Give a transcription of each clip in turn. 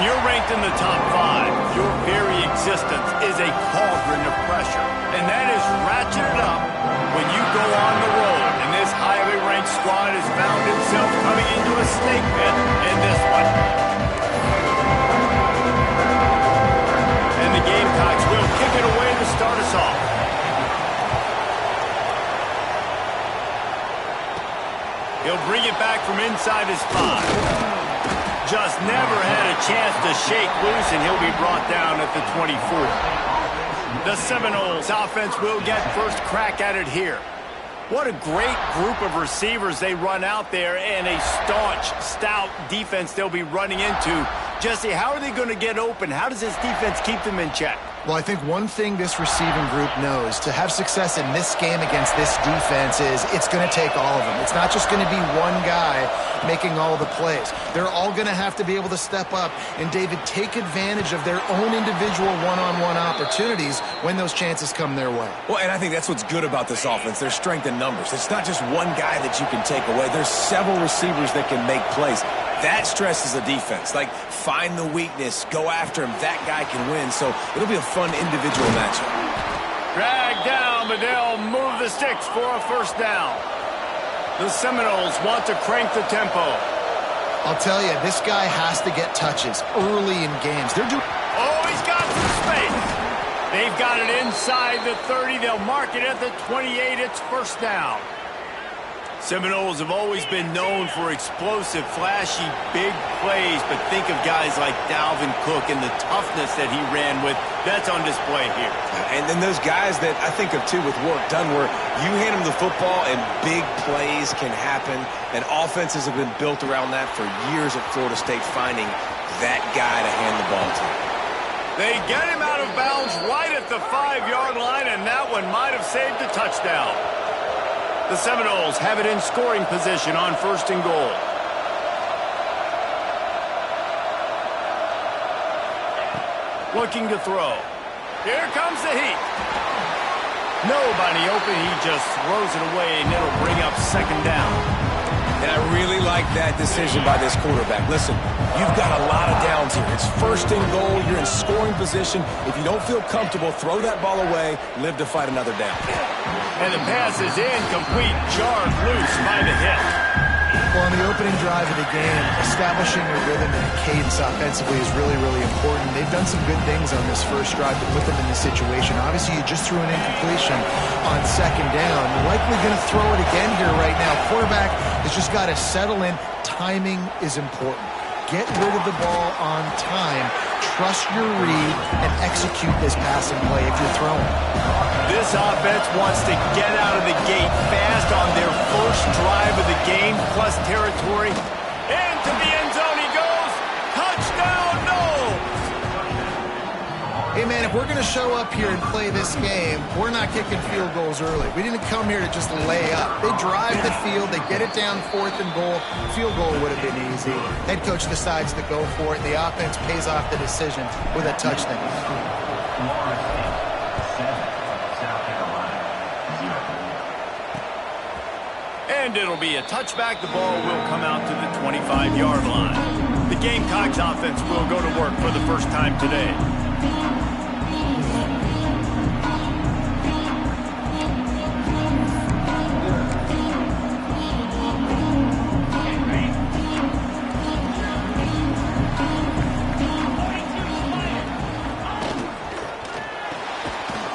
When you're ranked in the top 5, your very existence is a cauldron of pressure. And that is ratcheted up when you go on the road. And this highly ranked squad has found itself coming into a snake pit in this one. And the Gamecocks will kick it away to start us off. He'll bring it back from inside his 5. Just never had a chance to shake loose, and he'll be brought down at the 24. The Seminoles offense will get first crack at it here. What a great group of receivers they run out there, and a staunch, stout defense they'll be running into. Jesse, how are they going to get open? How does this defense keep them in check? Well, I think one thing this receiving group knows to have success in this game against this defense is it's going to take all of them. It's not just going to be one guy making all the plays. They're all going to have to be able to step up and, David, take advantage of their own individual one-on-one opportunities when those chances come their way. Well, and I think that's what's good about this offense. Their strength in numbers. It's not just one guy that you can take away. There's several receivers that can make plays. That stresses the defense. Like, find the weakness, go after him. That guy can win, so it'll be a fun individual matchup. Drag down, but they'll move the sticks for a first down. The Seminoles want to crank the tempo. I'll tell you, this guy has to get touches early in games. Oh, he's got some space. They've got it inside the 30. They'll mark it at the 28. It's first down. Seminoles have always been known for explosive, flashy, big plays, but think of guys like Dalvin Cook and the toughness that he ran with. That's on display here. And then those guys that I think of, too, with work done, where you hand them the football and big plays can happen, and offenses have been built around that for years at Florida State, finding that guy to hand the ball to. They get him out of bounds right at the 5-yard line, and that one might have saved a touchdown. The Seminoles have it in scoring position on first and goal. Looking to throw. Here comes the heat. Nobody open. He just throws it away, and it'll bring up second down. And I really like that decision by this quarterback. Listen, you've got a lot of downs here. It's first and goal. You're in scoring position. If you don't feel comfortable, throw that ball away. Live to fight another down. And the pass is incomplete, jarred loose by the hit. Well, on the opening drive of the game, establishing a rhythm and a cadence offensively is really, really important. They've done some good things on this first drive to put them in this situation. Obviously, you just threw an incompletion on second down. You're likely going to throw it again here right now. Quarterback has just got to settle in. Timing is important. Get rid of the ball on time. Trust your read and execute this passing play if you're throwing. This offense wants to get out of the gate fast on their first drive of the game, plus territory. Into the end zone he goes. Touchdown, Noles! Hey, man, if we're going to show up here and play this game, we're not kicking field goals early. We didn't come here to just lay up. They drive the field. They get it down fourth and goal. Field goal would have been easy. Head coach decides to go for it. The offense pays off the decision with a touchdown. And it'll be a touchback. The ball will come out to the 25-yard line. The Gamecocks offense will go to work for the first time today.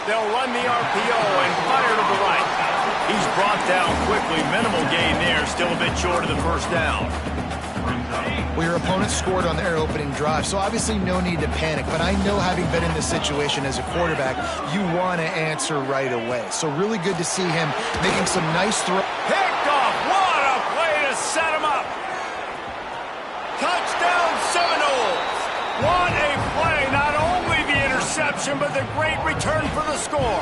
They'll run the RPO and fire to the right. He's brought down quickly. Minimal gain there. Still a bit short of the first down. Well, your opponent scored on their opening drive, so obviously no need to panic. But I know, having been in this situation as a quarterback, you want to answer right away. So really good to see him making some nice throws. Picked off. What a play to set him up. Touchdown Seminoles. What a play. Not only the interception, but the great return for the score.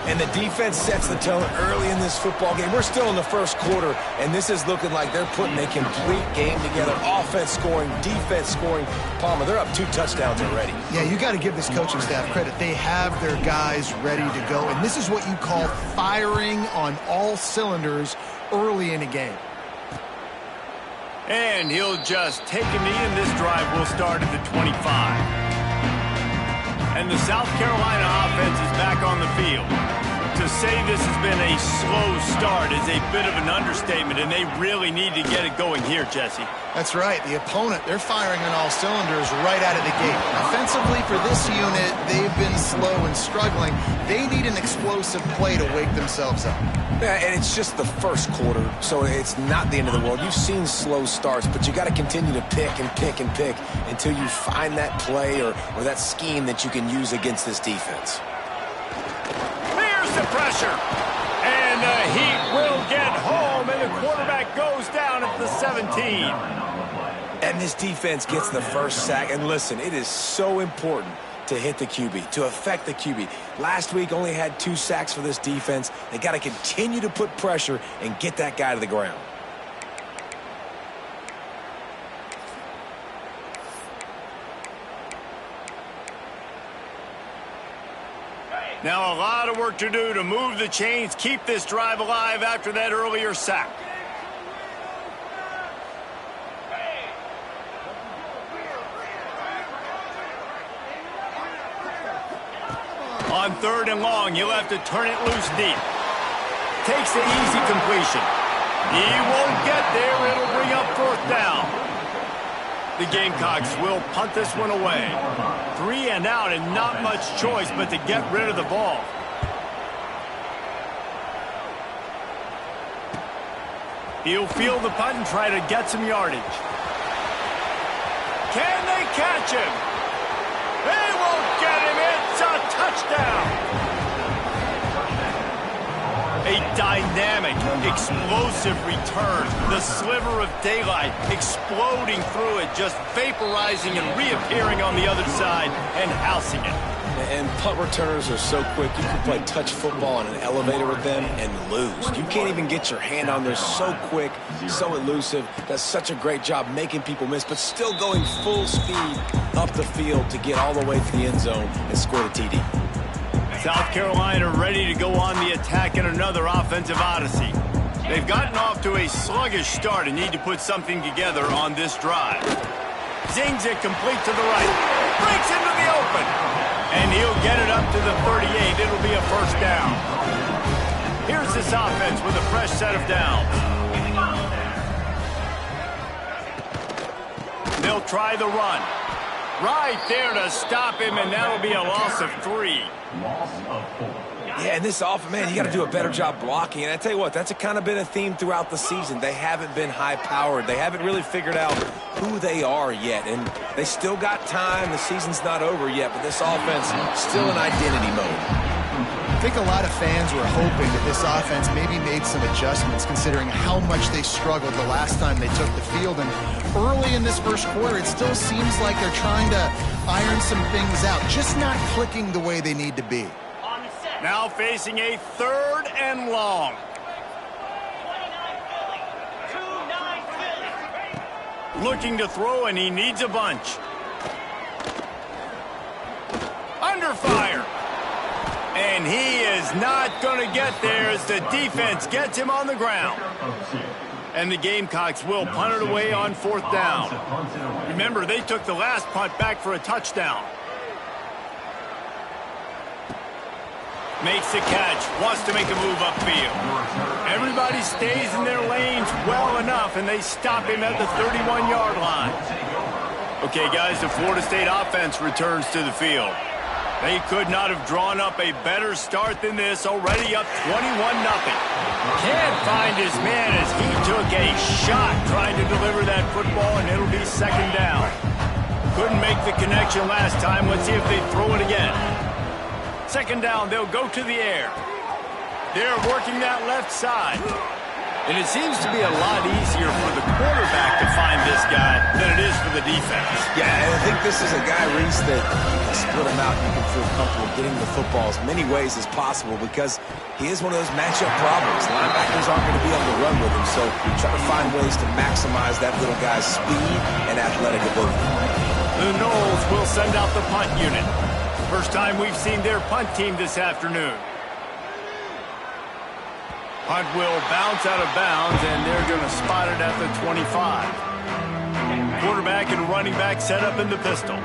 And the defense sets the tone early in this football game. We're still in the first quarter, and this is looking like they're putting a complete game together. Offense scoring, defense scoring. Palmer, they're up 2 touchdowns already. Yeah, you got to give this coaching staff credit. They have their guys ready to go, and this is what you call firing on all cylinders early in a game. And he'll just take a knee, and this drive will start at the 25. And the South Carolina offense is back on the field. To say this has been a slow start is a bit of an understatement, and they really need to get it going here, Jesse. That's right. The opponent, they're firing on all cylinders right out of the gate. Offensively, for this unit, they've been slow and struggling. They need an explosive play to wake themselves up. Yeah, and it's just the first quarter, so it's not the end of the world. You've seen slow starts, but you got to continue to pick and pick and pick until you find that play or that scheme that you can use against this defense. Here's the pressure. And the Heat will get home, and the quarterback goes down at the 17. And this defense gets the first sack. And listen, it is so important to hit the QB, to affect the QB. Last week only had 2 sacks for this defense. They got to continue to put pressure and get that guy to the ground. Now a lot of work to do to move the chains, keep this drive alive after that earlier sack. On 3rd and long, you'll have to turn it loose deep. Takes the easy completion. He won't get there. It'll bring up 4th down. The Gamecocks will punt this one away. 3 and out, and not much choice but to get rid of the ball. He'll field the punt and try to get some yardage. Can they catch him? They won't get him. It's a touchdown. A dynamic, explosive return. The sliver of daylight exploding through it, just vaporizing and reappearing on the other side and housing it. And punt returners are so quick. You can play touch football on an elevator with them and lose. You can't even get your hand on there. So quick, so elusive. Does such a great job making people miss, but still going full speed up the field to get all the way to the end zone and score the TD. South Carolina ready to go on the attack in another offensive odyssey. They've gotten off to a sluggish start and need to put something together on this drive. Zings it complete to the right. Breaks into the open. And he'll get it up to the 38. It'll be a 1st down. Here's this offense with a fresh set of downs. They'll try the run. Right there to stop him, and that'll be a loss of 3. Yeah, and this offense, man, you got to do a better job blocking. And I tell you what, that's kind of been a theme throughout the season. They haven't been high-powered. They haven't really figured out who they are yet. And they still got time. The season's not over yet, but this offense still in identity mode. I think a lot of fans were hoping that this offense maybe made some adjustments considering how much they struggled the last time they took the field. And early in this first quarter, it still seems like they're trying to iron some things out, just not clicking the way they need to be. Now facing a 3rd and long. Looking to throw, and he needs a bunch. Under fire. And he is not going to get there as the defense gets him on the ground. And the Gamecocks will punt it away on 4th down. Remember, they took the last punt back for a touchdown. Makes the catch, wants to make a move upfield. Everybody stays in their lanes well enough, and they stop him at the 31-yard line. Okay, guys, the Florida State offense returns to the field. They could not have drawn up a better start than this, already up 21-0. Can't find his man as he took a shot trying to deliver that football, and it'll be 2nd down. Couldn't make the connection last time. Let's see if they throw it again. 2nd down, they'll go to the air. They're working that left side. And it seems to be a lot easier for the quarterback to find this guy than it is for the defense. Yeah, and I think this is a guy, Reese, that you can split him out. You can feel comfortable getting the football as many ways as possible because he is one of those matchup problems. Linebackers aren't going to be able to run with him, so you try to find ways to maximize that little guy's speed and athletic ability. The Noles will send out the punt unit. First time we've seen their punt team this afternoon. Punt will bounce out of bounds, and they're going to spot it at the 25. quarterback and running back set up in the pistol.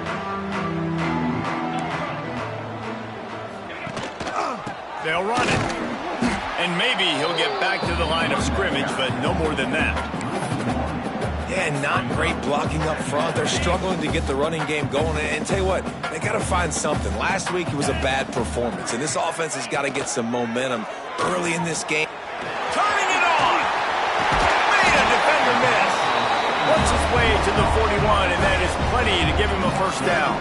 They'll run it. And maybe he'll get back to the line of scrimmage, but no more than that. Yeah, not great blocking up front. They're struggling to get the running game going. And tell you what, they got to find something. Last week it was a bad performance, and this offense has got to get some momentum early in this game. Turning it on! Made a defender miss. Works his way to the 41, and that is plenty to give him a first down.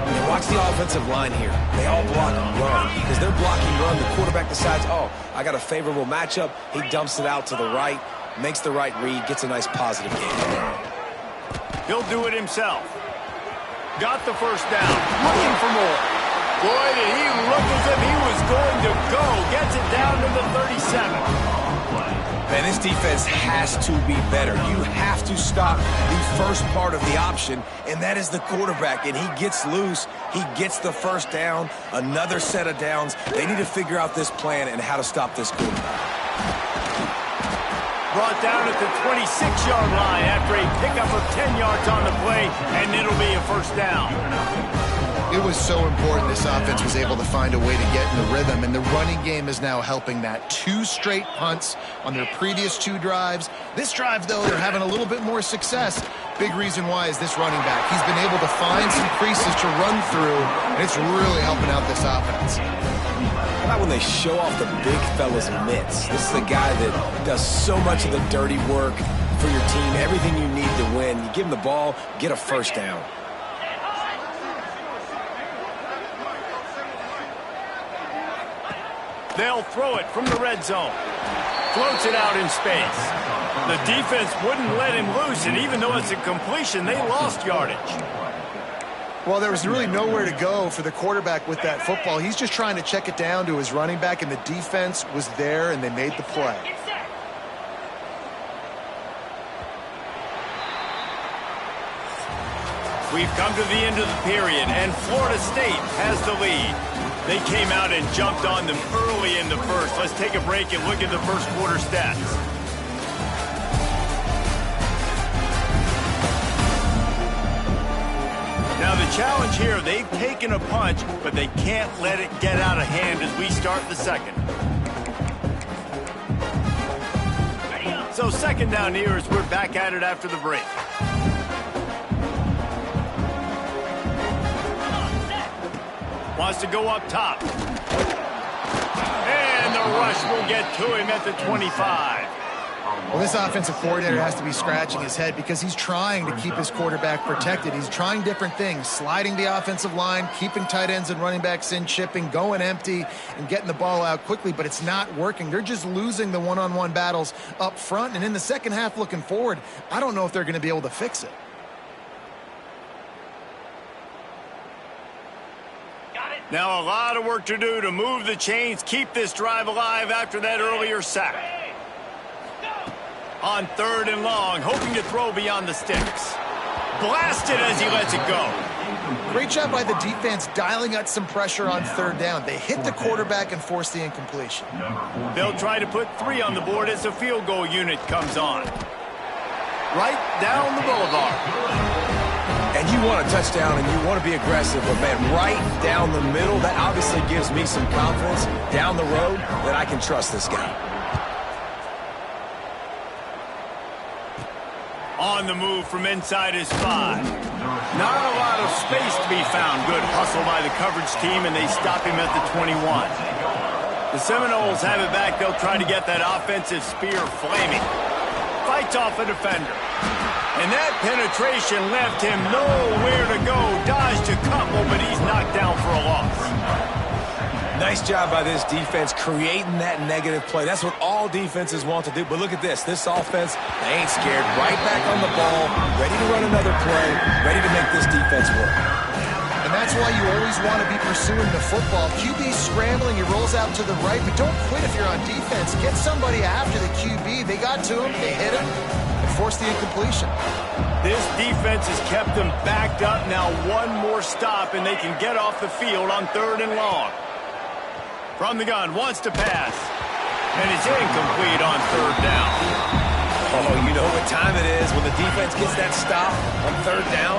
And watch the offensive line here. They all block and run. Because they're blocking run, the quarterback decides, oh, I got a favorable matchup. He dumps it out to the right, makes the right read, gets a nice positive game. He'll do it himself. Got the first down. Looking for more. Boy, did he look as if he was going to go. Gets it down to the 37. Man, this defense has to be better. You have to stop the first part of the option, and that is the quarterback. And he gets loose. He gets the first down, another set of downs. They need to figure out this plan and how to stop this quarterback. Brought down at the 26-yard line after a pickup of 10 yards on the play, and it'll be a first down. It was so important this offense was able to find a way to get in the rhythm, and the running game is now helping that. 2 straight punts on their previous 2 drives. This drive, though, they're having a little bit more success. Big reason why is this running back. He's been able to find some creases to run through, and it's really helping out this offense. How about when they show off the big fella's mitts? This is a guy that does so much of the dirty work for your team, everything you need to win. You give him the ball, get a first down. They'll throw it from the red zone. Floats it out in space. The defense wouldn't let him loose, and even though it's a completion, they lost yardage. Well, there was really nowhere to go for the quarterback with that football. He's just trying to check it down to his running back, and the defense was there, and they made the play. We've come to the end of the period, and Florida State has the lead. They came out and jumped on them early in the first. Let's take a break and look at the first quarter stats. Now the challenge here, they've taken a punch, but they can't let it get out of hand as we start the second. So second down here as we're back at it after the break. Wants to go up top. And the rush will get to him at the 25. Well, this offensive coordinator has to be scratching his head because he's trying to keep his quarterback protected. He's trying different things, sliding the offensive line, keeping tight ends and running backs in, chipping, going empty, and getting the ball out quickly, but it's not working. They're just losing the one-on-one battles up front, and in the second half looking forward, I don't know if they're going to be able to fix it. Now a lot of work to do to move the chains, keep this drive alive after that earlier sack. On third and long, hoping to throw beyond the sticks. Blasted as he lets it go. Great job by the defense dialing out some pressure on third down. They hit the quarterback and forced the incompletion. They'll try to put 3 on the board as the field goal unit comes on. Right down the boulevard. And you want a touchdown and you want to be aggressive, but man, right down the middle, that obviously gives me some confidence down the road that I can trust this guy. On the move from inside his 5. Not a lot of space to be found. Good hustle by the coverage team, and they stop him at the 21. The Seminoles have it back. They'll try to get that offensive spear flaming. Fights off a defender. And that penetration left him nowhere to go. Dodged a couple, but he's knocked down for a loss. Nice job by this defense creating that negative play. That's what all defenses want to do. But look at this. This offense, they ain't scared. Right back on the ball, ready to run another play, ready to make this defense work. And that's why you always want to be pursuing the football. QB scrambling, he rolls out to the right, but don't quit if you're on defense. Get somebody after the QB. They got to him, they hit him, and forced the incompletion. This defense has kept them backed up. Now one more stop, and they can get off the field on third and long. From the gun, wants to pass. And it's incomplete on third down. Oh, you know what time it is when the defense gets that stop on third down.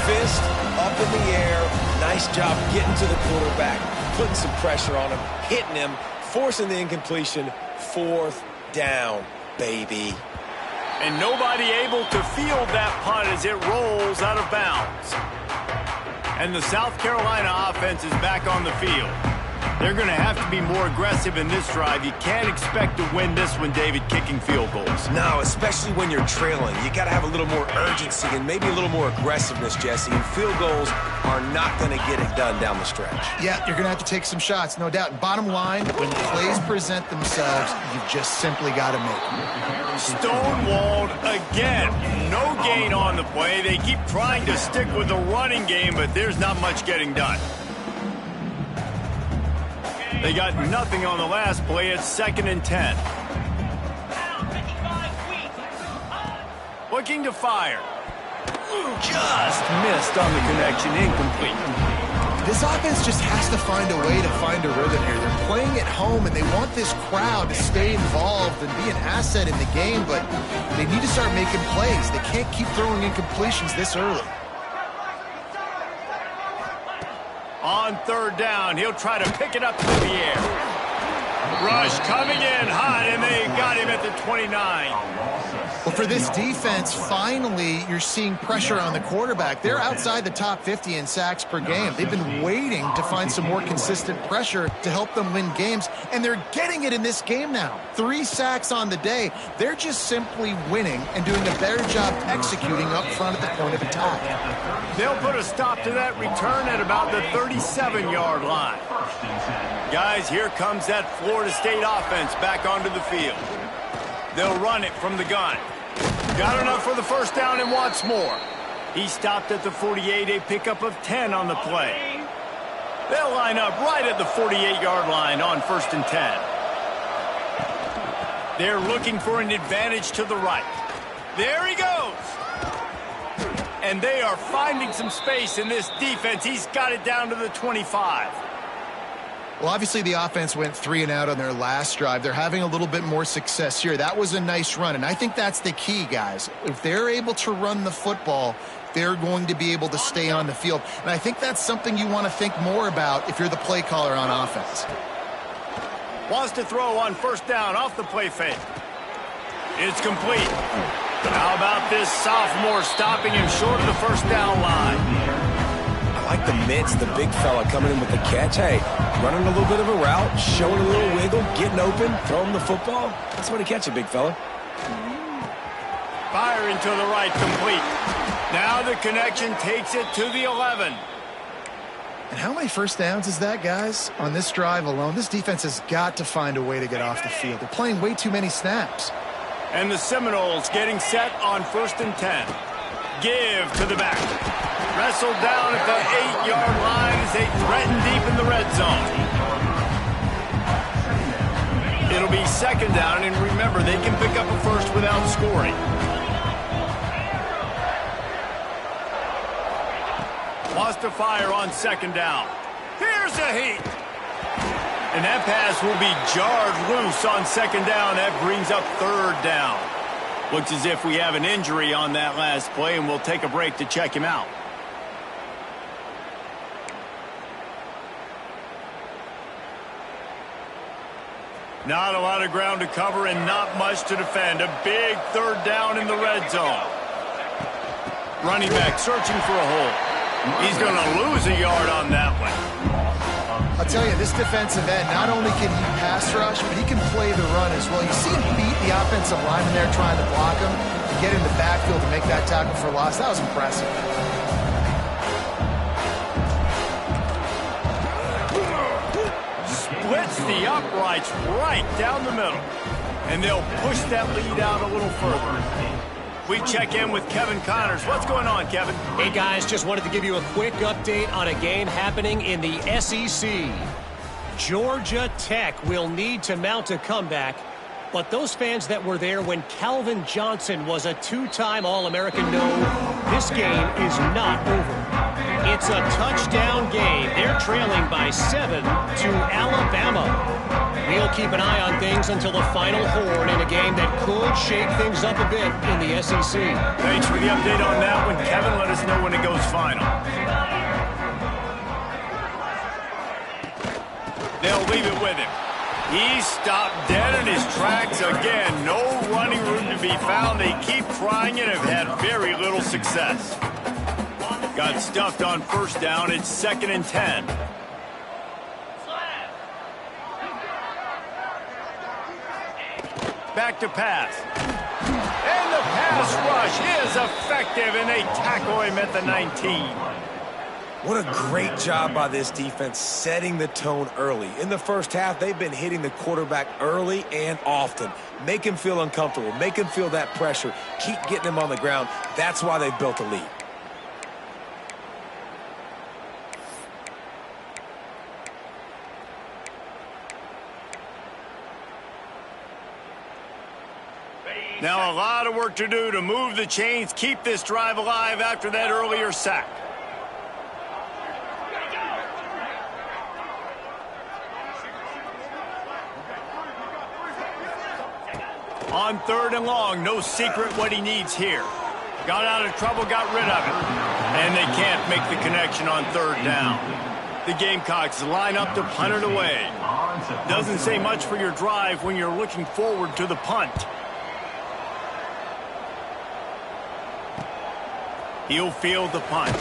Fist up in the air. Nice job getting to the quarterback, putting some pressure on him, hitting him, forcing the incompletion. Fourth down, baby. And nobody able to field that punt as it rolls out of bounds. And the South Carolina offense is back on the field. They're going to have to be more aggressive in this drive. You can't expect to win this one, David, kicking field goals. No, especially when you're trailing. You got to have a little more urgency and maybe a little more aggressiveness, Jesse. And field goals are not going to get it done down the stretch. Yeah, you're going to have to take some shots, no doubt. Bottom line, when plays present themselves, you've just simply got to make them. Stonewalled again. No gain on the play. They keep trying to stick with the running game, but there's not much getting done. They got nothing on the last play. It's 2nd and 10. Looking to fire. Just missed on the connection. Incomplete. This offense just has to find a way to find a rhythm here. They're playing at home, and they want this crowd to stay involved and be an asset in the game, but they need to start making plays. They can't keep throwing incompletions this early. On third down, he'll try to pick it up through the air. Rush coming in hot, and they got him at the 29. Well, for this defense, finally, you're seeing pressure on the quarterback. They're outside the top 50 in sacks per game. They've been waiting to find some more consistent pressure to help them win games, and they're getting it in this game now. 3 sacks on the day. They're just simply winning and doing a better job executing up front at the point of attack. They'll put a stop to that return at about the 37-yard line. Guys, here comes that Florida State offense back onto the field. They'll run it from the gun. Got enough for the first down and wants more. He stopped at the 48, a pickup of 10 on the play. They'll line up right at the 48-yard line on 1st and 10. They're looking for an advantage to the right. There he goes. And they are finding some space in this defense. He's got it down to the 25. Well, obviously the offense went 3 and out on their last drive. They're having a little bit more success here. That was a nice run, and I think that's the key, guys. If they're able to run the football, they're going to be able to stay on the field. And I think that's something you want to think more about if you're the play caller on offense. Wants to throw on 1st down off the play fake. It's complete. How about this sophomore stopping him short of the 1st down line? I like the mitts, the big fella coming in with the catch. Hey, running a little bit of a route, showing a little wiggle, getting open, throwing the football. That's what he catch it, big fella. Firing to the right, complete. Now the connection takes it to the 11. And how many first downs is that, guys? On this drive alone, this defense has got to find a way to get off the field. They're playing way too many snaps. And the Seminoles getting set on 1st and 10. Give to the back. Wrestled down at the 8-yard line as they threaten deep in the red zone. It'll be 2nd down, and remember, they can pick up a first without scoring. Wants to fire on 2nd down. Here's a heat. And that pass will be jarred loose on 2nd down. That brings up 3rd down. Looks as if we have an injury on that last play, and we'll take a break to check him out. Not a lot of ground to cover and not much to defend. A big 3rd down in the red zone. Running back searching for a hole. He's going to lose a yard on that one. I'll tell you, this defensive end, not only can he pass rush, but he can play the run as well. You see him beat the offensive lineman there trying to block him, get in the backfield to make that tackle for loss. That was impressive. Splits the uprights right down the middle. And they'll push that lead out a little further. We check in with Kevin Connors. What's going on, Kevin? Hey, guys, just wanted to give you a quick update on a game happening in the SEC. Georgia Tech will need to mount a comeback, but those fans that were there when Calvin Johnson was a 2-time All-American know this game is not over. It's a touchdown game. They're trailing by 7 to Alabama. We'll keep an eye on things until the final horn in a game that could shake things up a bit in the SEC. Thanks for the update on that one, Kevin. Let us know when it goes final. They'll leave it with him. He stopped dead in his tracks again. No running room to be found. They keep trying and have had very little success. Got stuffed on first down. It's 2nd and 10. Back to pass. And the pass rush is effective, and they tackle him at the 19. What a great job by this defense setting the tone early. In the first half, they've been hitting the quarterback early and often. Make him feel uncomfortable. Make him feel that pressure. Keep getting him on the ground. That's why they've built a lead. Now a lot of work to do to move the chains, keep this drive alive after that earlier sack. On 3rd and long, no secret what he needs here. Got out of trouble, got rid of it. And they can't make the connection on 3rd down. The Gamecocks line up to punt it away. Doesn't say much for your drive when you're looking forward to the punt. He'll field the punt.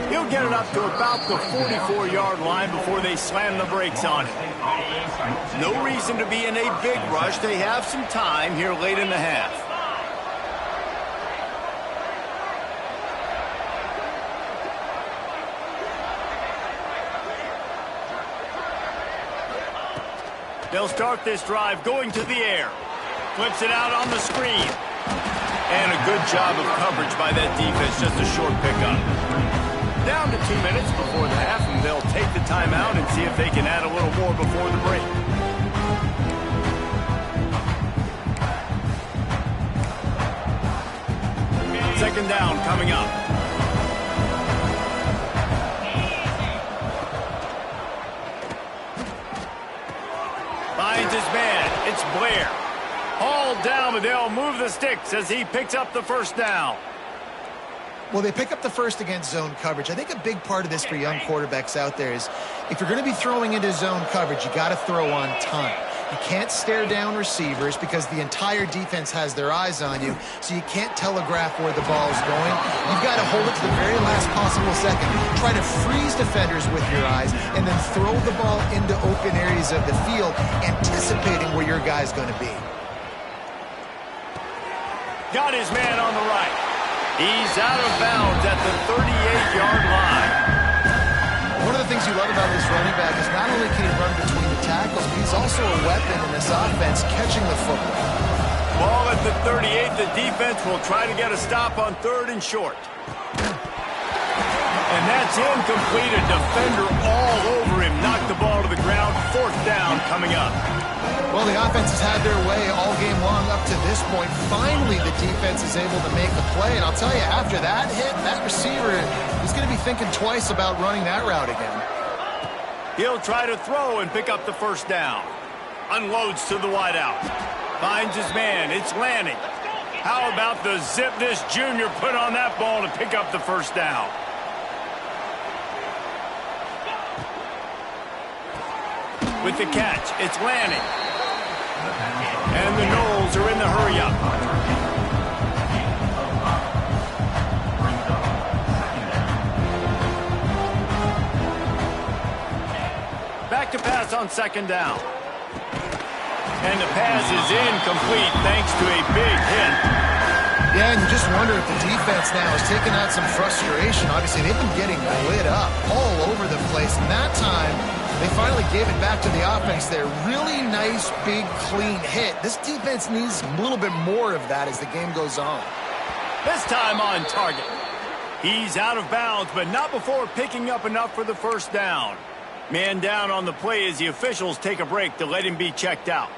He'll get it up to about the 44-yard line before they slam the brakes on it. No reason to be in a big rush. They have some time here late in the half. They'll start this drive going to the air. Flips it out on the screen. And a good job of coverage by that defense, just a short pickup. Down to 2 minutes before the half, and they'll take the timeout and see if they can add a little more before the break. Second down coming up. Finds his man. It's Blair. Hauled down, but they'll move the sticks as he picks up the first down. Well, they pick up the first against zone coverage. I think a big part of this for young quarterbacks out there is if you're going to be throwing into zone coverage, you got to throw on time. You can't stare down receivers because the entire defense has their eyes on you, so you can't telegraph where the ball is going. You've got to hold it to the very last possible second. Try to freeze defenders with your eyes and then throw the ball into open areas of the field, anticipating where your guy's going to be. Got his man on the right. He's out of bounds at the 38-yard line. One of the things you love about this running back is not only can he run between the tackles, but he's also a weapon in this offense catching the football. Ball at the 38. The defense will try to get a stop on 3rd and short. And that's incomplete. A defender all over him. Knocked the ball to the ground. 4th down coming up. Well, the offense has had their way all game long up to this point. Finally, the defense is able to make a play. And I'll tell you, after that hit, that receiver is going to be thinking twice about running that route again. He'll try to throw and pick up the first down. Unloads to the wideout. Finds his man. It's Lanning. How about the zip this junior put on that ball to pick up the first down? With the catch, it's Lanning. And the Noles are in the hurry-up. Back to pass on 2nd down. And the pass is incomplete thanks to a big hit. Yeah, and you just wonder if the defense now is taking out some frustration. Obviously, they've been getting lit up all over the place. And that time, they finally gave it back to the offense there. Really nice, big, clean hit. This defense needs a little bit more of that as the game goes on. This time on target. He's out of bounds, but not before picking up enough for the first down. Man down on the play as the officials take a break to let him be checked out.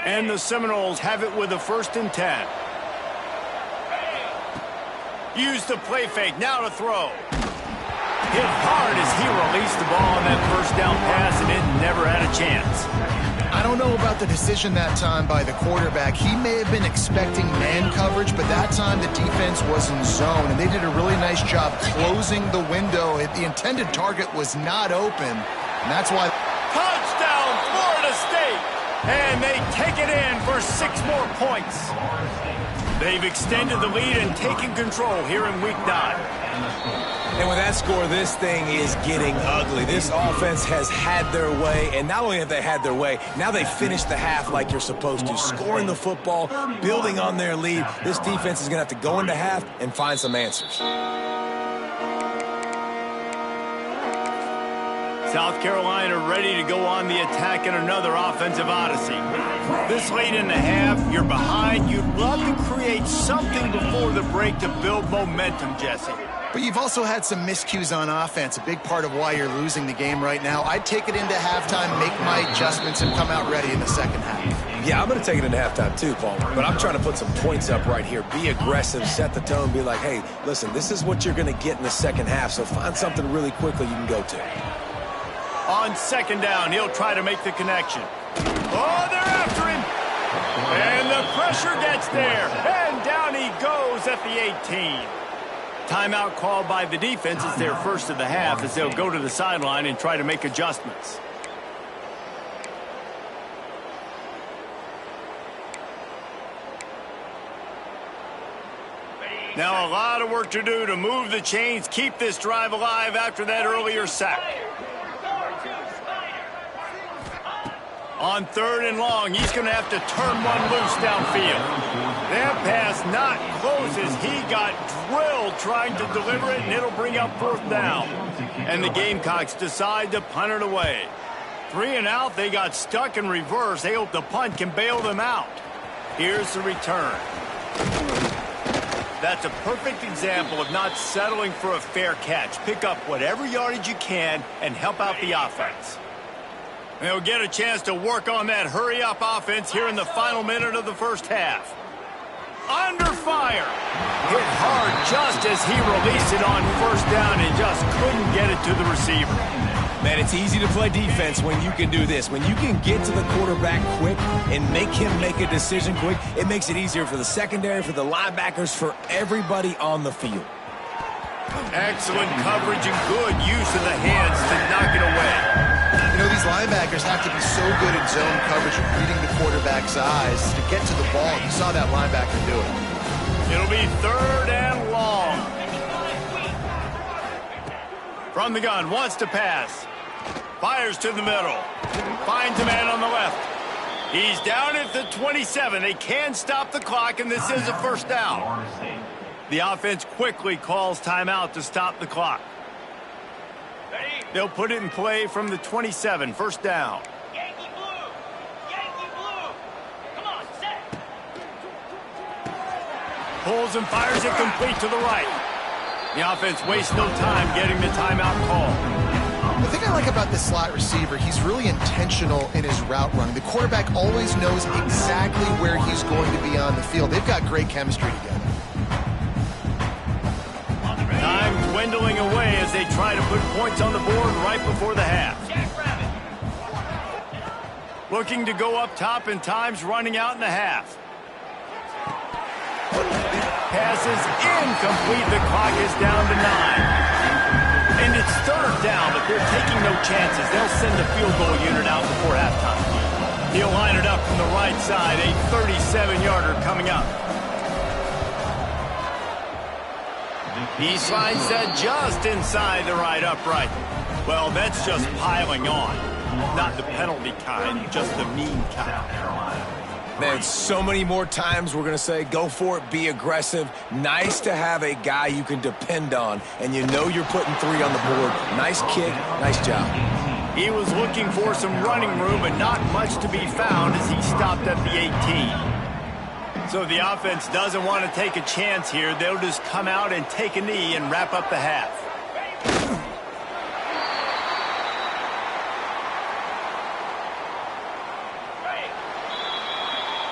And the Seminoles have it with a 1st and 10. Use the play fake, now to throw. Hit hard as he released the ball on that first down pass, and it never had a chance. I don't know about the decision that time by the quarterback. He may have been expecting man coverage, but that time the defense was in zone, and they did a really nice job closing the window. The intended target was not open, and that's why... Touchdown, Florida State! And they take it in for 6 more points. They've extended the lead and taken control here in Week 9. And with that score, this thing is getting ugly. This offense has had their way, and not only have they had their way, now they finished the half like you're supposed to, scoring the football, building on their lead. This defense is going to have to go into half and find some answers. South Carolina ready to go on the attack in another offensive odyssey. This late in the half, you're behind. You'd love to create something before the break to build momentum, Jesse. But you've also had some miscues on offense, a big part of why you're losing the game right now. I'd take it into halftime, make my adjustments, and come out ready in the second half. Yeah, I'm going to take it into halftime too, Paul. But I'm trying to put some points up right here. Be aggressive, set the tone, be like, hey, listen, this is what you're going to get in the second half, so find something really quickly you can go to. On second down, he'll try to make the connection. Oh, they're after him. And the pressure gets there. And down he goes at the 18. Timeout called by the defense. It's their first of the half as they'll go to the sideline and try to make adjustments. Now a lot of work to do to move the chains, keep this drive alive after that earlier sack. On 3rd and long, he's going to have to turn one loose downfield. That pass not close as he got drilled trying to deliver it, and it'll bring up 4th down. And the Gamecocks decide to punt it away. 3 and out, they got stuck in reverse. They hope the punt can bail them out. Here's the return. That's a perfect example of not settling for a fair catch. Pick up whatever yardage you can and help out the offense. They'll get a chance to work on that hurry-up offense here in the final minute of the first half. Under fire. Hit hard just as he released it on 1st down and just couldn't get it to the receiver. Man, it's easy to play defense when you can do this. When you can get to the quarterback quick and make him make a decision quick, it makes it easier for the secondary, for the linebackers, for everybody on the field. Excellent coverage and good use of the hands to knock it away. You know, these linebackers have to be so good in zone coverage of reading the quarterback's eyes to get to the ball. You saw that linebacker do it. It'll be 3rd and long. From the gun, wants to pass. Fires to the middle. Finds a man on the left. He's down at the 27. They can stop the clock, and this is a 1st down. The offense quickly calls timeout to stop the clock. They'll put it in play from the 27, 1st down. Yankee blue! Yankee blue! Come on, set! Pulls and fires it complete to the right. The offense wastes no time getting the timeout call. The thing I like about this slot receiver, he's really intentional in his route running. The quarterback always knows exactly where he's going to be on the field. They've got great chemistry together. Time dwindling away as they try to put points on the board right before the half. Looking to go up top, and time's running out in the half. Pass is incomplete. The clock is down to 9. And it's 3rd down, but they're taking no chances. They'll send the field goal unit out before halftime. He'll line it up from the right side. A 37-yarder coming up. He slides that just inside the right upright. Well, that's just piling on. Not the penalty kind, just the mean kind. Man, so many more times we're going to say, go for it, be aggressive. Nice to have a guy you can depend on, and you know you're putting 3 on the board. Nice kick, nice job. He was looking for some running room, but not much to be found as he stopped at the 18. So the offense doesn't want to take a chance here. They'll just come out and take a knee and wrap up the half.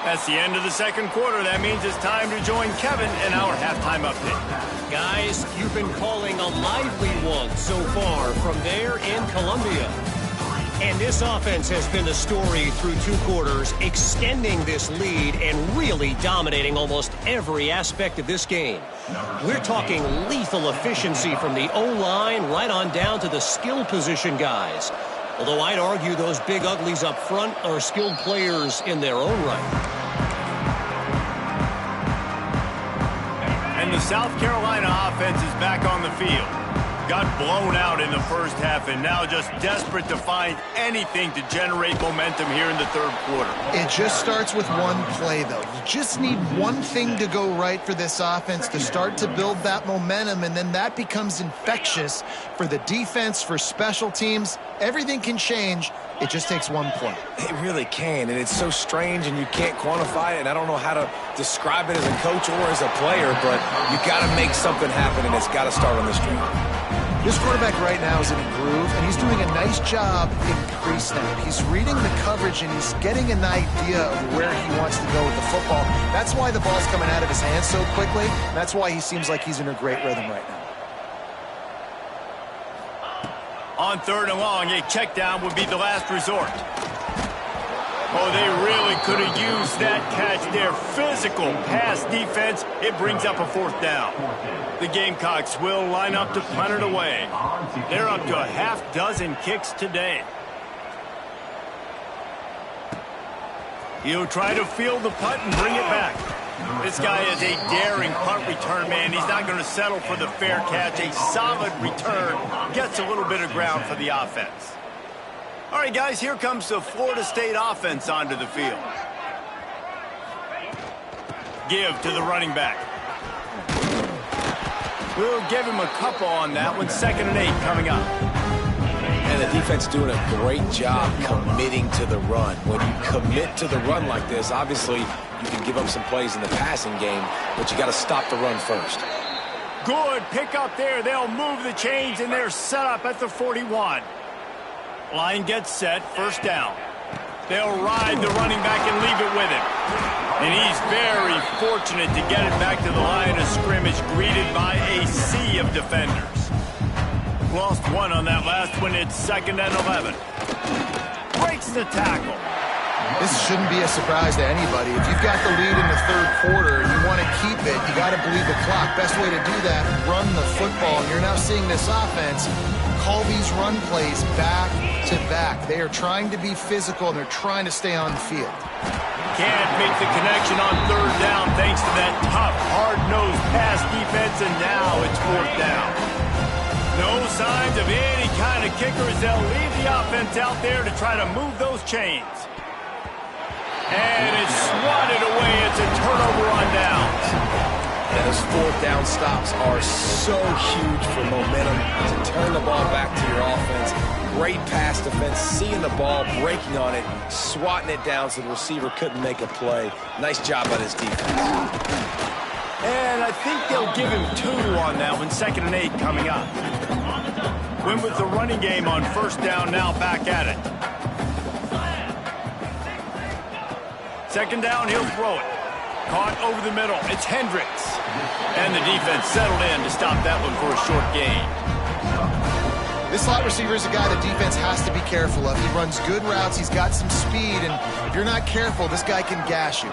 That's the end of the second quarter. That means it's time to join Kevin in our halftime update. Guys, you've been calling a lively one so far from there in Columbia. And this offense has been the story through 2 quarters, extending this lead and really dominating almost every aspect of this game. We're talking lethal efficiency from the O-line right on down to the skill position guys. Although I'd argue those big uglies up front are skilled players in their own right. And the South Carolina offense is back on the field. Got blown out in the first half and now just desperate to find anything to generate momentum here in the third quarter. It just starts with one play, though. You just need one thing to go right for this offense to start to build that momentum, and then that becomes infectious for the defense, for special teams. Everything can change. It just takes one play. It really can, and it's so strange, and you can't quantify it, and I don't know how to describe it as a coach or as a player, but you got to make something happen, and it's got to start on this drive. This quarterback right now is in a groove, and he's doing a nice job in pre-snap. He's reading the coverage, and he's getting an idea of where he wants to go with the football. That's why the ball's coming out of his hands so quickly. That's why he seems like he's in a great rhythm right now. On third and long, a check down would be the last resort. Oh, they really could have used that catch there. Physical pass defense. It brings up a fourth down. The Gamecocks will line up to punt it away. They're up to a half-dozen kicks today. He'll try to field the punt and bring it back. This guy is a daring punt return man. He's not going to settle for the fair catch. A solid return. Gets a little bit of ground for the offense. All right, guys, here comes the Florida State offense onto the field. Give to the running back. We'll give him a couple on that one. 2nd and 8 coming up. And the defense doing a great job committing to the run. When you commit to the run like this, obviously you can give up some plays in the passing game, but you got to stop the run first. Good pick up there. They'll move the chains, and they're set up at the 41. Line gets set, first down. They'll ride the running back and leave it with him. And he's very fortunate to get it back to the line of scrimmage, greeted by a sea of defenders. Lost one on that last one. It's 2nd and 11. Breaks the tackle. This shouldn't be a surprise to anybody. If you've got the lead in the third quarter and you want to keep it, you got to bleed the clock. Best way to do that, run the football. And you're now seeing this offense call these run plays back to back. They are trying to be physical, and they're trying to stay on the field. Can't make the connection on third down thanks to that tough, hard-nosed pass defense, and now it's 4th down. No signs of any kind of kickers. They'll leave the offense out there to try to move those chains. And it's swatted away. It's a turnover on downs. And those 4th down stops are so huge for momentum to turn the ball back to your offense. Great pass defense, seeing the ball, breaking on it, swatting it down so the receiver couldn't make a play. Nice job by this defense. And I think they'll give him 2 on that one. 2nd and 8 coming up. Win with the running game on first down, now back at it. 2nd down, he'll throw it. Caught over the middle. It's Hendricks. And the defense settled in to stop that one for a short gain. This slot receiver is a guy the defense has to be careful of. He runs good routes. He's got some speed. And if you're not careful, this guy can gash you.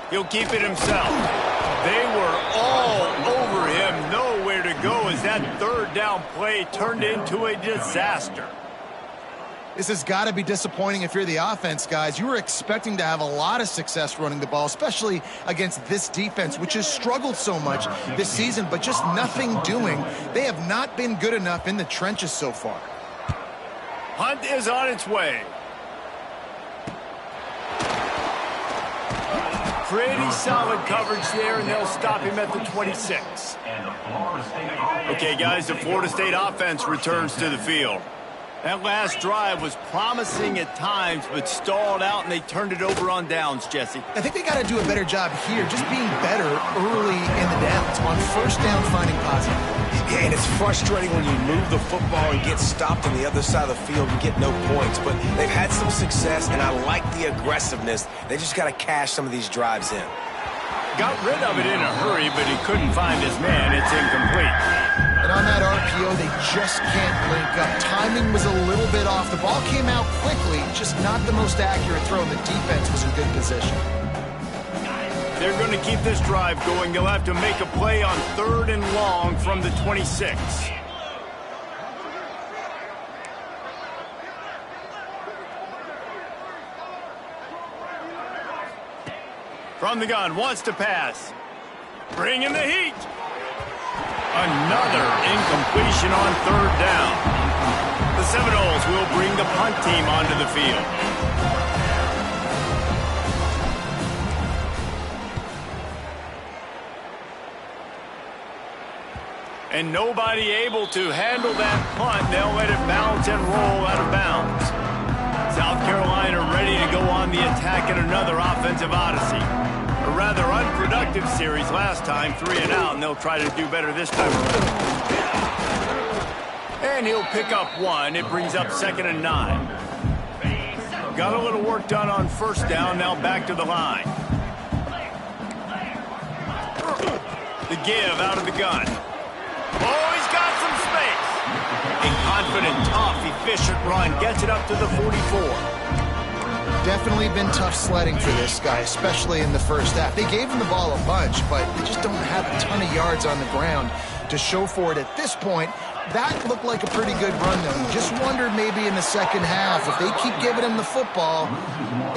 He'll keep it himself. They were all over him. Nowhere to go as that third down play turned into a disaster. This has got to be disappointing if you're the offense, guys. You were expecting to have a lot of success running the ball, especially against this defense, which has struggled so much this season, but just nothing doing. They have not been good enough in the trenches so far. Hunt is on its way. Pretty solid coverage there, and they'll stop him at the 26. Okay, guys, the Florida State offense returns to the field. That last drive was promising at times, but stalled out, and they turned it over on downs, Jesse. I think they got to do a better job here, just being better early in the downs, on first down finding positive. Yeah, and it's frustrating when you move the football and get stopped on the other side of the field and get no points. But they've had some success, and I like the aggressiveness. They just got to cash some of these drives in. Got rid of it in a hurry, but he couldn't find his man. It's incomplete. And on that RPO, they just can't link up. Timing was a little bit off. The ball came out quickly, just not the most accurate throw, and the defense was in good position. They're going to keep this drive going. They'll have to make a play on 3rd and long from the 26. From the gun, wants to pass. Bringing the heat. Another incompletion on 3rd down. The Seminoles will bring the punt team onto the field. And nobody able to handle that punt. They'll let it bounce and roll out of bounds. South Carolina ready to go on the attack in another offensive odyssey. A rather unproductive series last time, 3 and out, and they'll try to do better this time around. And he'll pick up 1. It brings up 2nd and 9. Got a little work done on 1st down, now back to the line. The give out of the gun. Oh, he's got some space. A confident, tough, efficient run gets it up to the 44. Definitely been tough sledding for this guy, especially in the first half. They gave him the ball a bunch, but they just don't have a ton of yards on the ground to show for it at this point. That looked like a pretty good run, though. You just wondered maybe in the second half, if they keep giving him the football,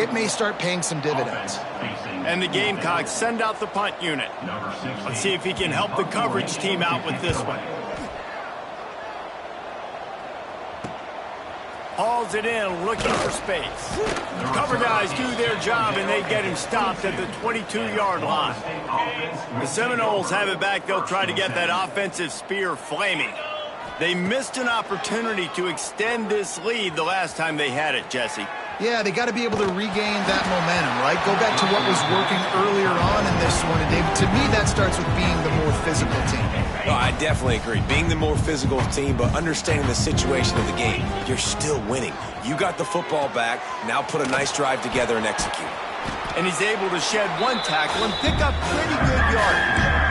it may start paying some dividends. And the Gamecocks send out the punt unit. Let's see if he can help the coverage team out with this one. Hauls it in, looking for space. Cover guys do their job, and they get him stopped at the 22-yard line. The Seminoles have it back. They'll try to get that offensive spear flaming. They missed an opportunity to extend this lead the last time they had it, Jesse. Yeah, they got to be able to regain that momentum, right? Go back to what was working earlier on in this one. And, David, to me, that starts with being the more physical team. Oh, I definitely agree. Being the more physical team, but understanding the situation of the game. You're still winning. You got the football back. Now put a nice drive together and execute. And he's able to shed 1 tackle and pick up pretty good yardage.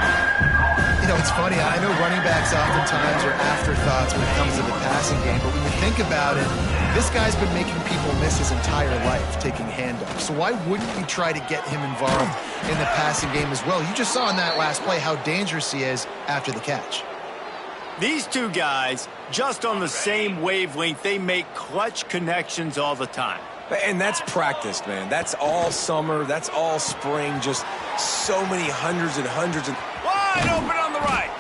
You know, it's funny. I know running backs oftentimes are afterthoughts when it comes to the passing game, but when you think about it, this guy's been making people miss his entire life taking handoffs. So why wouldn't you try to get him involved in the passing game as well? You just saw in that last play how dangerous he is after the catch. These two guys, just on the same wavelength, they make clutch connections all the time. And that's practiced, man. That's all summer. That's all spring. Just so many hundreds and hundreds and... Wide open on the right.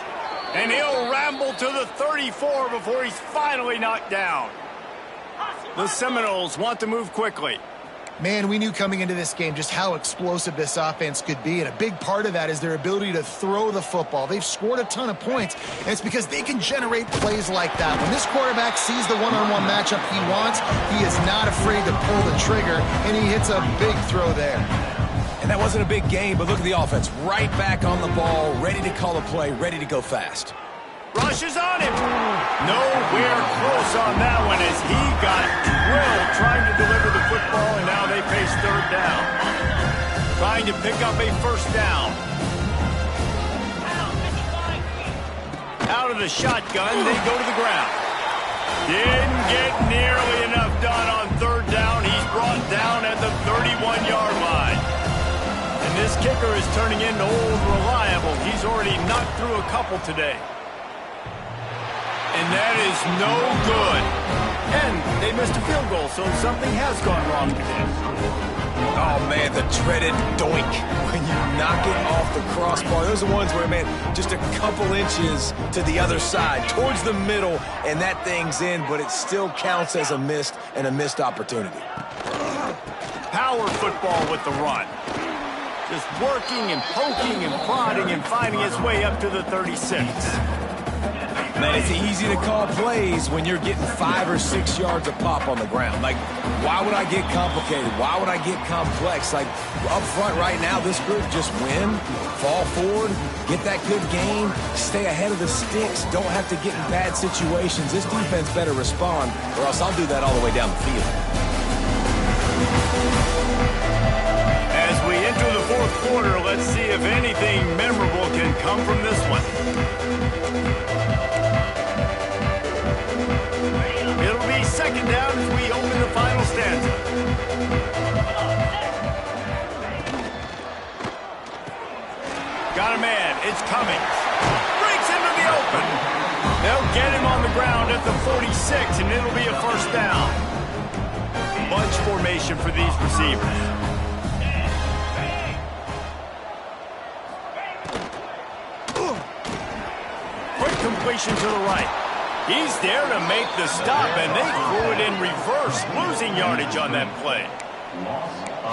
And he'll ramble to the 34 before he's finally knocked down. The Seminoles want to move quickly. Man, we knew coming into this game just how explosive this offense could be, and a big part of that is their ability to throw the football. They've scored a ton of points, and it's because they can generate plays like that. When this quarterback sees the one-on-one matchup he wants, he is not afraid to pull the trigger, and he hits a big throw there. And that wasn't a big game, but look at the offense. Right back on the ball, ready to call a play, ready to go fast. Rushes on him. Nowhere close on that one as he got drilled trying to deliver the football, and now they face 3rd down. Trying to pick up a 1st down. Out of the shotgun, they go to the ground. Didn't get nearly enough done on 3rd down. He's brought down at the 31-yard line. And this kicker is turning into old reliable. He's already knocked through a couple today. And that is no good. And they missed a field goal, so something has gone wrong today. Oh, man, the dreaded doink when you knock it off the crossbar. Those are the ones where, man, just a couple inches to the other side, towards the middle, and that thing's in, but it still counts as a missed opportunity. Power football with the run. Just working and poking and prodding and finding his way up to the 36. Man, it's easy to call plays when you're getting 5 or 6 yards a pop on the ground. Like, why would I get complicated? Why would I get complex? Like, up front right now, this group just win, fall forward, get that good game, stay ahead of the sticks, don't have to get in bad situations. This defense better respond, or else I'll do that all the way down the field. As we enter the fourth quarter, let's see if anything memorable can come from this one. It'll be second down as we open the final stanza. Got a man. It's Cummings. Breaks into the open. They'll get him on the ground at the 46, and it'll be a first down. Bunch formation for these receivers. Quick completion to the right. He's there to make the stop, and they threw it in reverse, losing yardage on that play.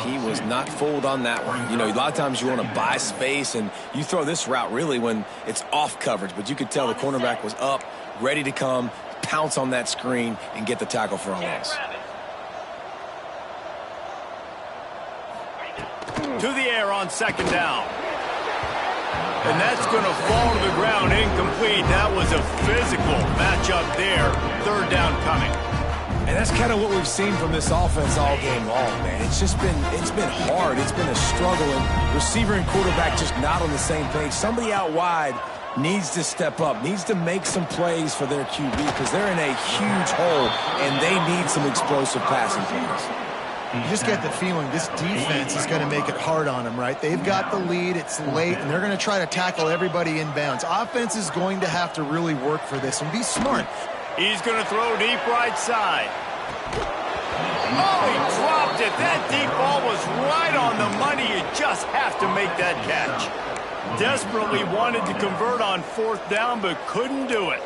He was not fooled on that one. You know, a lot of times you want to buy space, and you throw this route really when it's off coverage, but you could tell the cornerback was up, ready to come, pounce on that screen, and get the tackle for a loss. To the air on second down. And that's going to fall to the ground incomplete. That was a physical matchup there. Third down coming. And that's kind of what we've seen from this offense all game long, man. It's been hard. It's been a struggle, and receiver and quarterback just not on the same page. Somebody out wide needs to step up, needs to make some plays for their QB because they're in a huge hole, and they need some explosive passing plays. You just get the feeling this defense is going to make it hard on them, right? They've got the lead, it's late, and they're going to try to tackle everybody inbounds. Offense is going to have to really work for this and be smart. He's going to throw deep right side. Oh, he dropped it. That deep ball was right on the money. You just have to make that catch. Desperately wanted to convert on fourth down, but couldn't do it.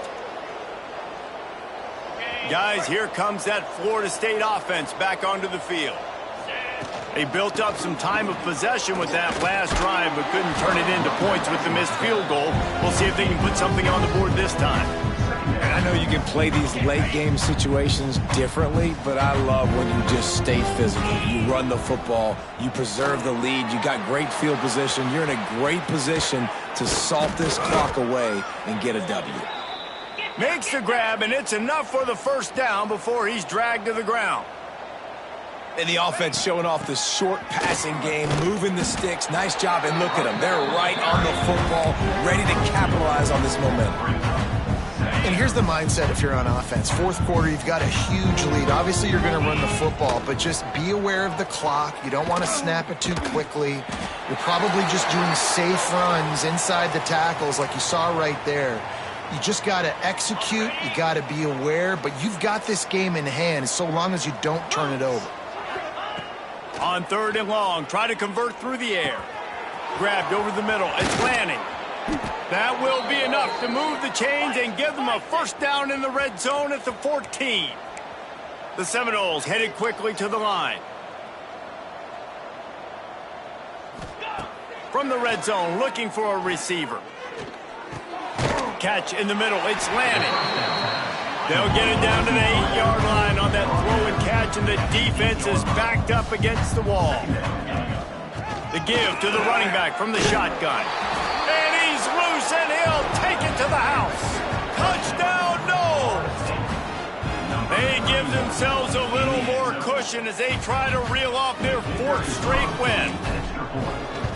Guys, here comes that Florida State offense back onto the field. They built up some time of possession with that last drive, but couldn't turn it into points with the missed field goal. We'll see if they can put something on the board this time. And I know you can play these late game situations differently, but I love when you just stay physical. You run the football, you preserve the lead, you got great field position, you're in a great position to salt this clock away and get a W. Makes the grab, and it's enough for the first down before he's dragged to the ground. And the offense showing off the short passing game, moving the sticks. Nice job, and look at them. They're right on the football, ready to capitalize on this momentum. And here's the mindset if you're on offense. Fourth quarter, you've got a huge lead. Obviously, you're going to run the football, but just be aware of the clock. You don't want to snap it too quickly. You're probably just doing safe runs inside the tackles like you saw right there. You just got to execute. You got to be aware, but you've got this game in hand so long as you don't turn it over. On third and long, try to convert through the air. Grabbed over the middle. It's Lanning. That will be enough to move the chains and give them a first down in the red zone at the 14. The Seminoles headed quickly to the line. From the red zone, looking for a receiver. Catch in the middle. It's Lanning. They'll get it down to the 8-yard line on that throw and catch, and the defense is backed up against the wall. The give to the running back from the shotgun. And he's loose, and he'll take it to the house. Touchdown, Noles! They give themselves a little more cushion as they try to reel off their fourth straight win.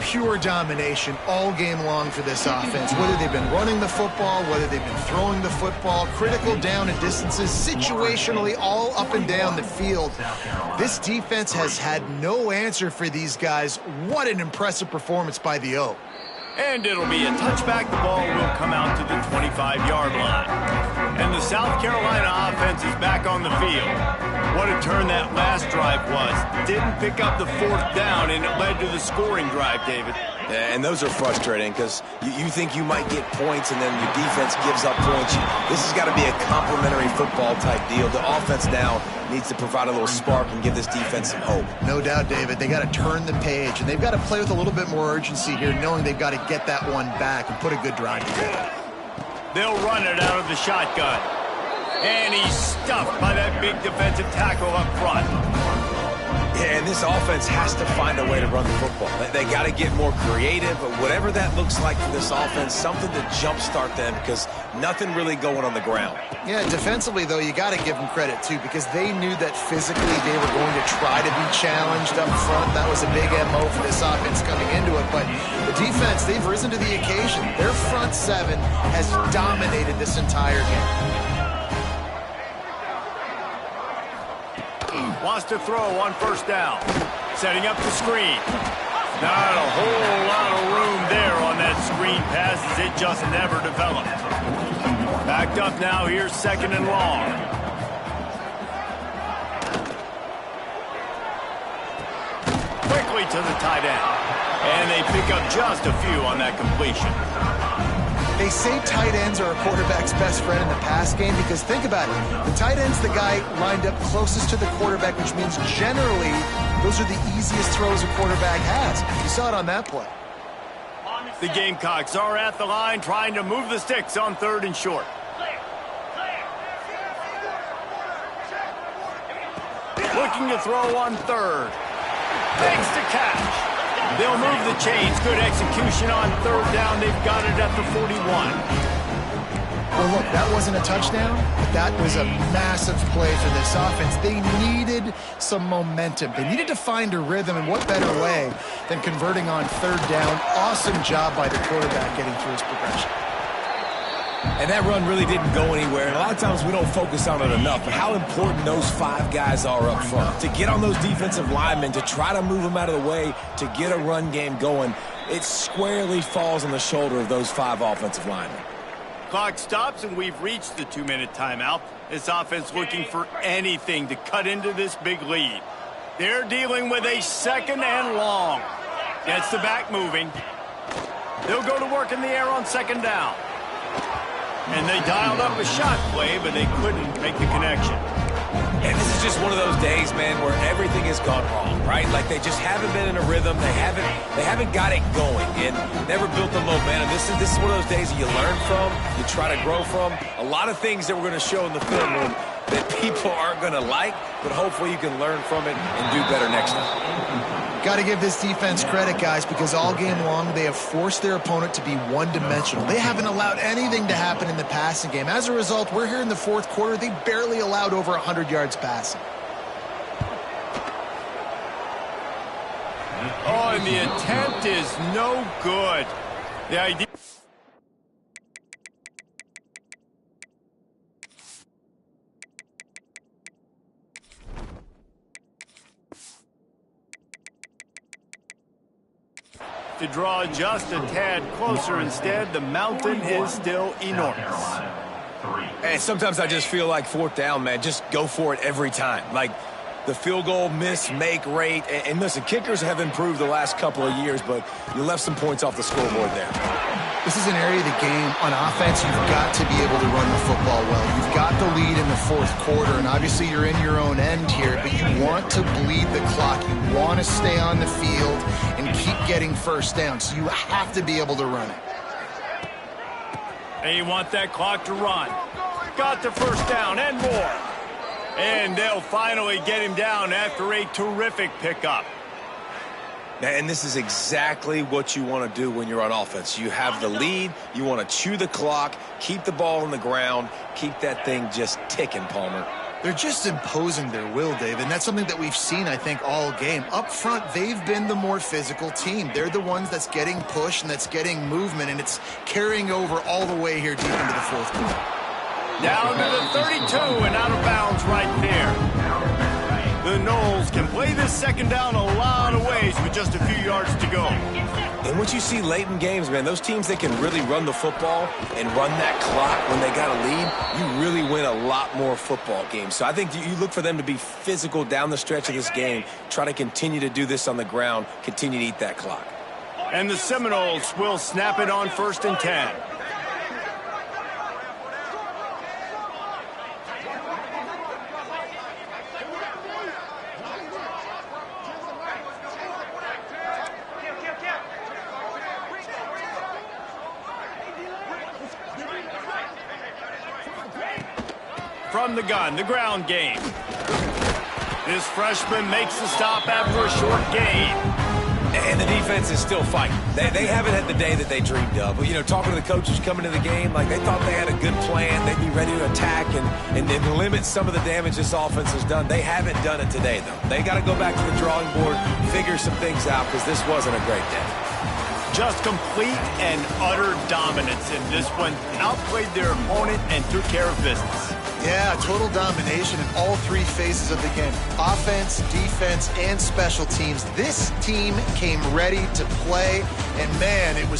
Pure domination all game long for this offense. Whether they've been running the football, whether they've been throwing the football, critical down and distances, situationally all up and down the field. This defense has had no answer for these guys. What an impressive performance by the O. And it'll be a touchback. The ball will come out to the 25-yard line. And the South Carolina offense is back on the field. What a turn that last drive was. Didn't pick up the fourth down, and it led to the scoring drive, David. Yeah, and those are frustrating because you think you might get points and then your defense gives up points. This has got to be a complementary football type deal. The offense now needs to provide a little spark and give this defense some hope. No doubt, David. They got to turn the page, and they've got to play with a little bit more urgency here, knowing they've got to get that one back and put a good drive together. They'll run it out of the shotgun. And he's stuffed by that big defensive tackle up front. Yeah, and this offense has to find a way to run the football. They got to get more creative, but whatever that looks like for this offense, something to jumpstart them because nothing really going on the ground. Yeah, defensively, though, you got to give them credit, too, because they knew that physically they were going to try to be challenged up front. That was a big MO for this offense coming into it, but the defense, they've risen to the occasion. Their front seven has dominated this entire game. Wants to throw on first down. Setting up the screen. Not a whole lot of room there on that screen pass as it just never developed. Backed up now, here's second and long. Quickly to the tight end. And they pick up just a few on that completion. They say tight ends are a quarterback's best friend in the pass game because think about it. The tight end's the guy lined up closest to the quarterback, which means generally those are the easiest throws a quarterback has. You saw it on that play. The Gamecocks are at the line trying to move the sticks on third and short. Looking to throw on third. Thanks to catch. They'll move the chains. Good execution on third down. They've got it at the 41. Well, look, that wasn't a touchdown, but that was a massive play for this offense. They needed some momentum. They needed to find a rhythm, and what better way than converting on third down. Awesome job by the quarterback getting through his progression. And that run really didn't go anywhere. And a lot of times we don't focus on it enough, but how important those five guys are up front. To get on those defensive linemen, to try to move them out of the way, to get a run game going, it squarely falls on the shoulder of those five offensive linemen. Clock stops, and we've reached the 2-minute timeout. This offense looking for anything to cut into this big lead. They're dealing with a second and long. Gets the back moving. They'll go to work in the air on second down. And they dialed up a shot play, but they couldn't make the connection. And this is just one of those days, man, where everything has gone wrong, right? Like they just haven't been in a rhythm. They haven't got it going and never built the momentum. This is one of those days that you learn from, you try to grow from. A lot of things that we're going to show in the film room that people aren't going to like, but hopefully you can learn from it and do better next time. Got to give this defense credit, guys, because all game long they have forced their opponent to be one-dimensional. They haven't allowed anything to happen in the passing game. As a result, we're here in the fourth quarter. They barely allowed over 100 yards passing. Oh, and the attempt is no good. The idea... to draw just a tad closer. Instead, the mountain is still enormous. And sometimes I just feel like fourth down, man, just go for it every time. Like the field goal miss-make rate. And listen, kickers have improved the last couple of years, but you left some points off the scoreboard there. This is an area of the game on offense you've got to be able to run the football well. You've got the lead in the fourth quarter, and obviously you're in your own end here, but you want to bleed the clock. You want to stay on the field and keep getting first down, so you have to be able to run it. And you want that clock to run. Got the first down and more. And they'll finally get him down after a terrific pickup. And this is exactly what you want to do when you're on offense. You have the lead. You want to chew the clock, keep the ball on the ground, keep that thing just ticking, Palmer. They're just imposing their will, Dave, and that's something that we've seen, I think, all game. Up front, they've been the more physical team. They're the ones that's getting pushed and that's getting movement, and it's carrying over all the way here deep into the fourth quarter. Down to the 32 and out of bounds right there. The Noles can play this second down a lot of ways with just a few yards to go. And what you see late in games, man, those teams that can really run the football and run that clock when they got a lead, you really win a lot more football games. So I think you look for them to be physical down the stretch of this game, try to continue to do this on the ground, continue to eat that clock. And the Seminoles will snap it on 1st and 10. From the gun, the ground game. This freshman makes the stop after a short gain. And the defense is still fighting. They haven't had the day that they dreamed of. But, you know, talking to the coaches coming to the game, like they thought they had a good plan. They'd be ready to attack and limit some of the damage this offense has done. They haven't done it today, though. They got to go back to the drawing board, figure some things out, because this wasn't a great day. Just complete and utter dominance in this one. Outplayed their opponent and took care of business. Yeah, total domination in all three phases of the game. Offense, defense, and special teams. This team came ready to play, and man, it was